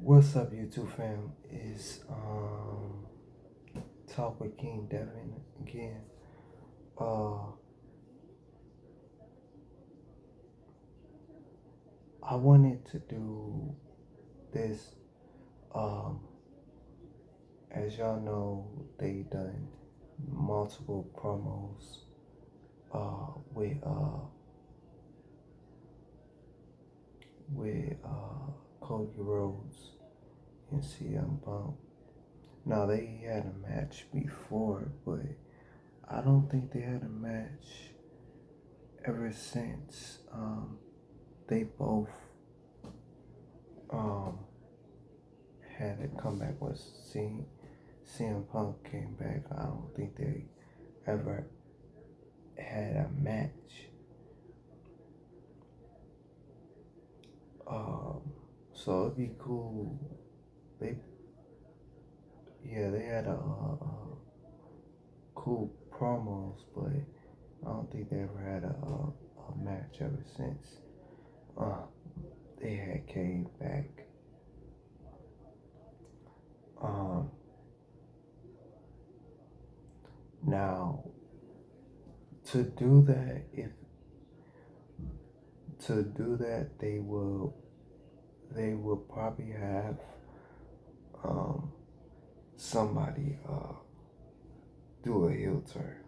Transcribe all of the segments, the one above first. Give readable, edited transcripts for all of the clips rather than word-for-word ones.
What's up, YouTube fam? Is Talk with King Devin again. I wanted to do this. Um, as y'all know, they done multiple promos with Cody Rhodes and cmpunk. Now they had a match before, but I don't think they had a match ever since they both um, had a comeback with CM Punk came back. I don't think they ever had a match. So it'd be cool. They they had a cool promos, but I don't think they ever had a match ever since they had came back. Now to do that, if to do that, they will probably have somebody do a heel turn.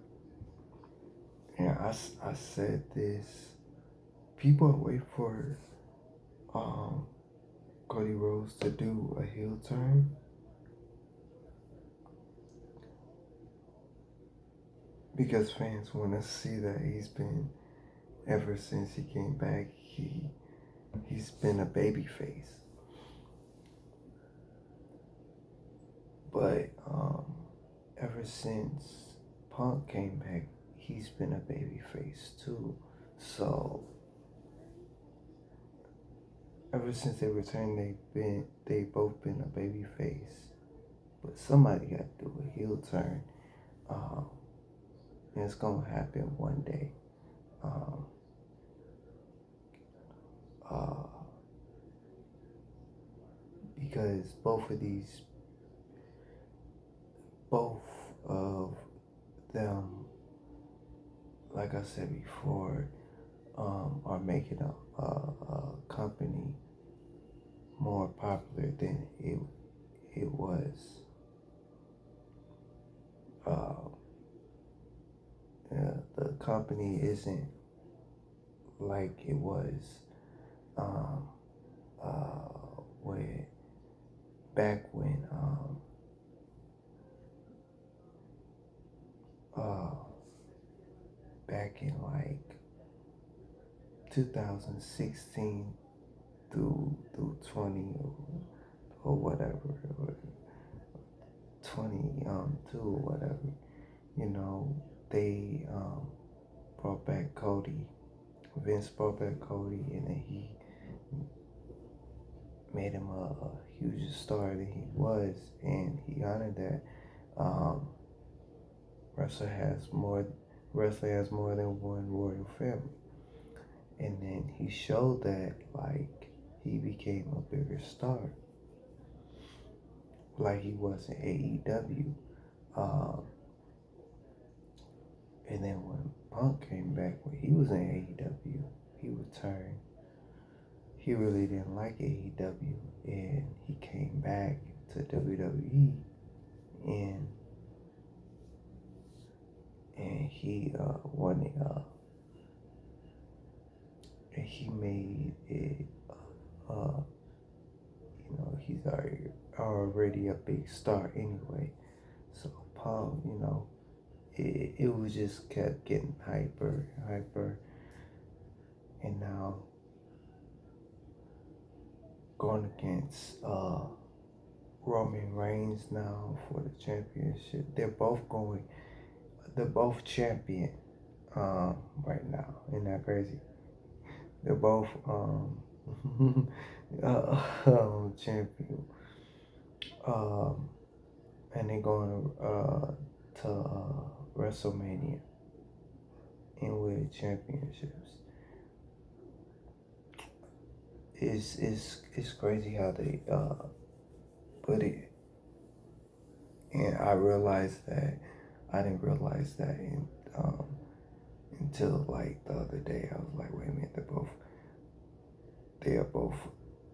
And I said this. People wait for Cody Rhodes to do a heel turn because fans want to see that he's been, ever since he came back, he's been a baby face. But ever since Punk came back, he's been a baby face too. So ever since they returned, they both been a baby face. But somebody got to do a heel turn. And it's gonna happen one day. Because both of them, like I said before, are making a company more popular than it was. The company isn't like it was when back when back in like 2016 through 20 or whatever, or 22 or whatever. They brought back Cody. Vince brought back Cody, and then he made him a huge star that he was, and he honored that. Wrestler has more than one royal family, and then he showed that like he became a bigger star, like he was in AEW. And then when Punk came back, when he was in AEW, he returned. He really didn't like AEW, and he came back to WWE, and he wanted and he made it. He's already a big star anyway. So Punk, it was just kept getting hyper, and now going against Roman Reigns now for the championship. They're both champion right now. Isn't that crazy? They're both champion. And they're going to WrestleMania and with championships. It's crazy how they But it, and I realized that I didn't realize that um, until like the other day. I was like, wait a minute, they are both,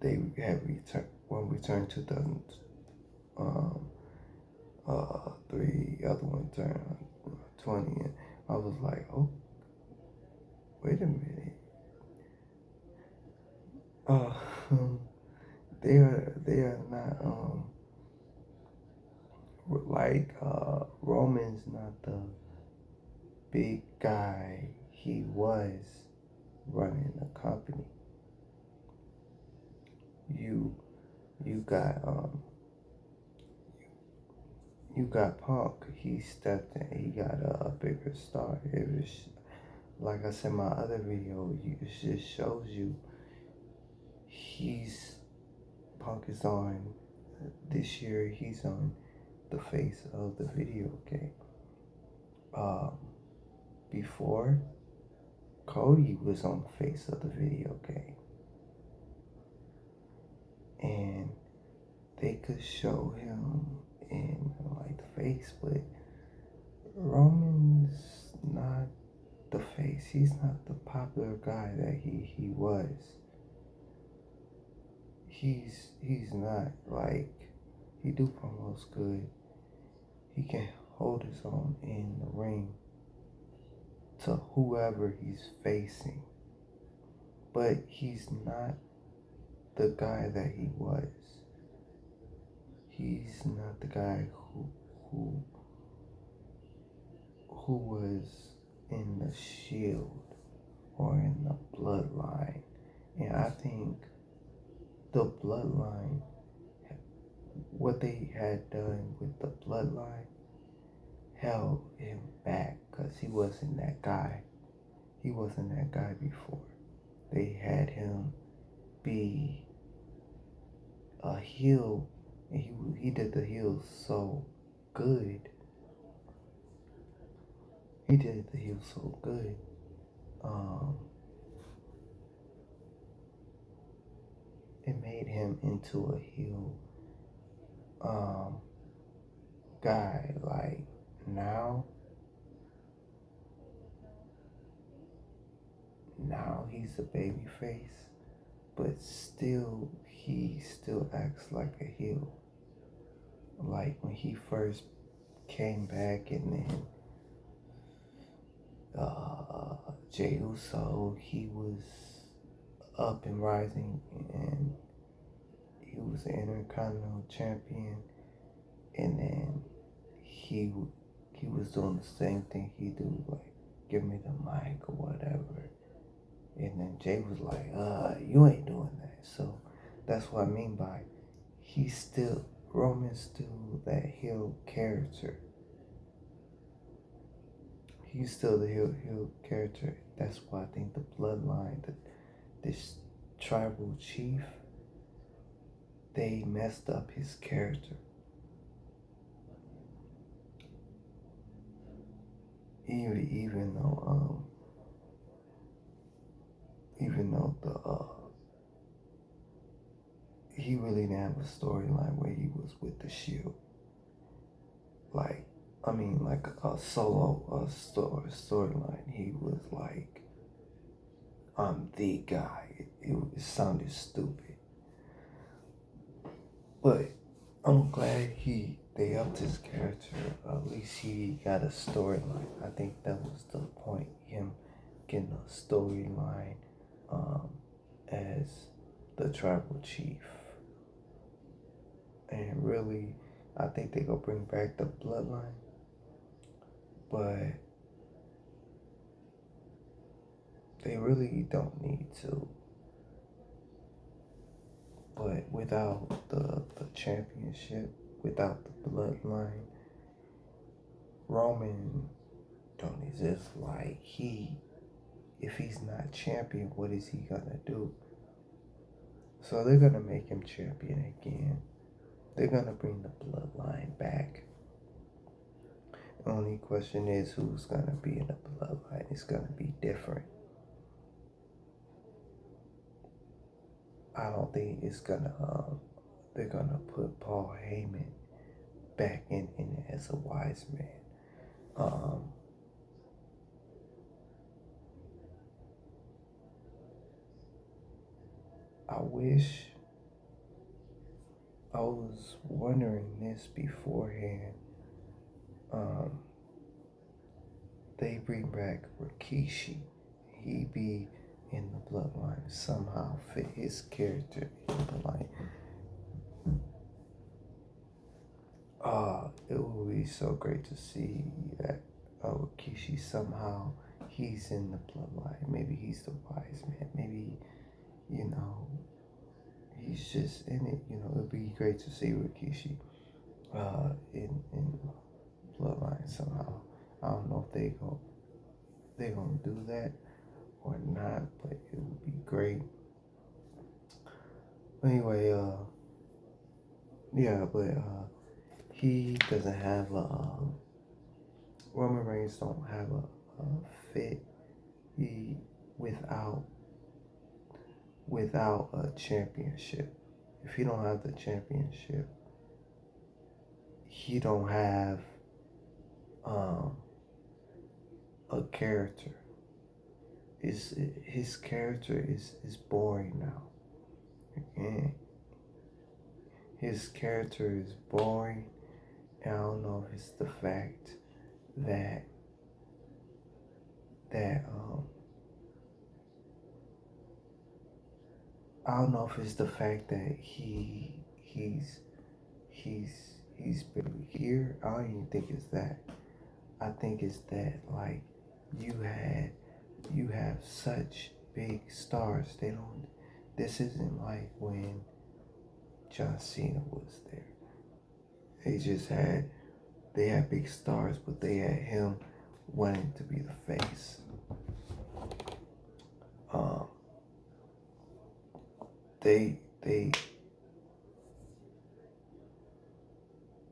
they had returned when we turned 2003, other one turned 20, and I was like, oh, wait a minute. Uh, they are not like Roman's not the big guy he was running the company. You you got you got Punk. He stepped in. He got a bigger star. It was like I said in my other video. It just shows you he's Punk is on this year. He's on the face of the video game. Um, Before Cody was on the face of the video game, and they could show him in like the face, but Roman's not the face. He's not the popular guy that he was. He's not like he do promos good. He can hold his own in the ring to whoever he's facing, but he's not the guy that he was. He's not the guy who who was in the Shield or in the Bloodline. And I think the Bloodline, what they had done with the Bloodline, held him back because he wasn't that guy. He wasn't that guy before. They had him be a heel, and he did the heel so good. He did the heel so good. It made him into a heel guy. Like now he's a baby face, but still he still acts like a heel. Like when he first came back, and then Jey Uso, he was up and rising, and he was an Intercontinental Champion, and then he was doing the same thing he do, like give me the mic or whatever, and then Jay was like, you ain't doing that. So that's what I mean by Roman's still that heel character. He's still the heel character. That's why I think the Bloodline, this tribal chief, they messed up his character. Even though he really didn't have a storyline where he was with the Shield. Like a solo storyline. He was like, I'm the guy. It sounded stupid, but I'm glad they upped his character. At least he got a storyline. I think that was the point. Him getting a storyline as the tribal chief. And really, I think they gonna bring back the Bloodline, but they really don't need to. But without the championship, without the Bloodline, Roman don't exist. Like if he's not champion, what is he gonna do? So they're gonna make him champion again. They're gonna bring the Bloodline back. The only question is who's gonna be in the Bloodline. It's gonna be different. I don't think it's gonna they're gonna put Paul Heyman back in it as a wise man. I wish I was wondering this beforehand. Um, they bring back Rikishi. He be in the bloodline somehow, fit his character in the bloodline. It would be so great to see that Rikishi somehow he's in the bloodline. Maybe he's the wise man. Maybe, you know, he's just in it. You know, it'd be great to see Rikishi in bloodline somehow. I don't know if they gonna do that or not, but it would be great. Anyway, yeah, but he doesn't have Roman Reigns don't have a fit he without a championship. If he don't have the championship, he don't have a character. His character is boring now. And his character is boring. And I don't know if it's the fact that I don't know if it's the fact that he's been here. I don't even think it's that. I think it's that like you have such big stars. This isn't like when John Cena was there. They had big stars, but they had him wanting to be the face.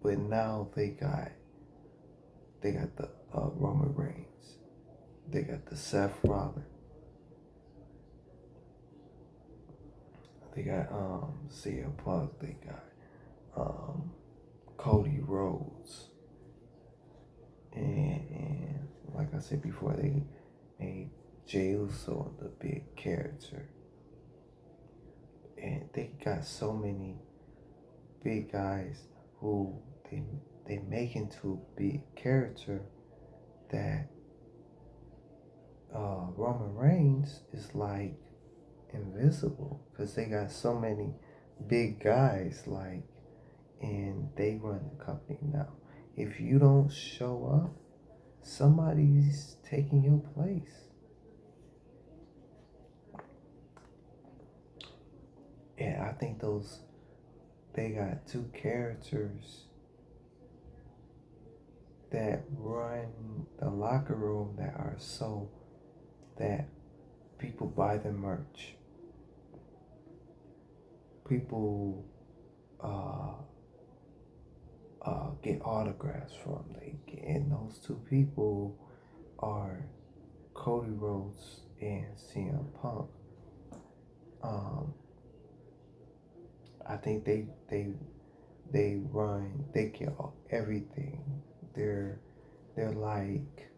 But now they got the Roman Reigns. They got the Seth Rollins. They got cmpunk. They got Cody Rhodes. And like I said before, they made Jey Uso the big character. And they got so many big guys who they make into a big character that Roman Reigns is like invisible because they got so many big guys and they run the company now. If you don't show up, somebody's taking your place. And I think they got two characters that run the locker room that are so that people buy their merch. People get autographs from. And those two people are Cody Rhodes and cmpunk. I think they get everything. They're like,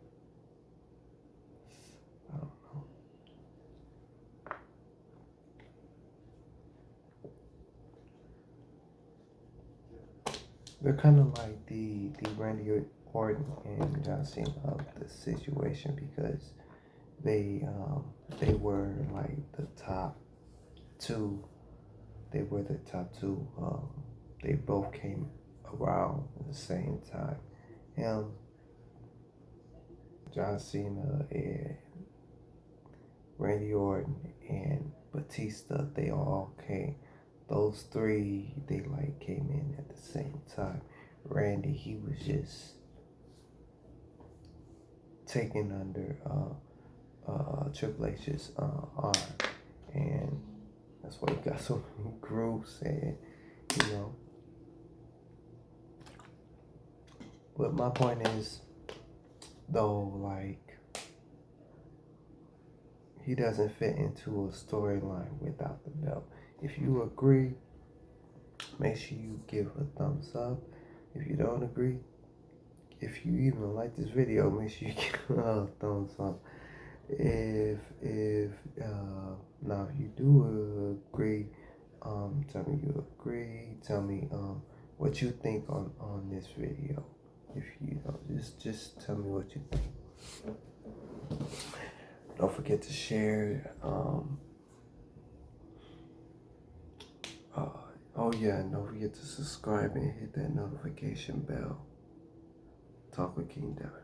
I don't know. They're kind of like the Randy Orton and John Cena of the situation because they were like the top two. They were the top two. They both came around at the same time. John Cena and Randy Orton and Batista, they all came. Those three, they like came in at the same time. Randy, he was just taken under Triple H's arm, and that's why he got so many groups, and you know. But my point is, though, like, he doesn't fit into a storyline without the belt. If you agree, make sure you give a thumbs up. If you don't agree, if you even like this video, make sure you give a thumbs up. If now if you do agree, tell me you agree. Tell me what you think on this video. If you know, just tell me what you think. Don't forget to share. Oh yeah, and don't forget to subscribe and hit that notification bell. Talk with King Devin.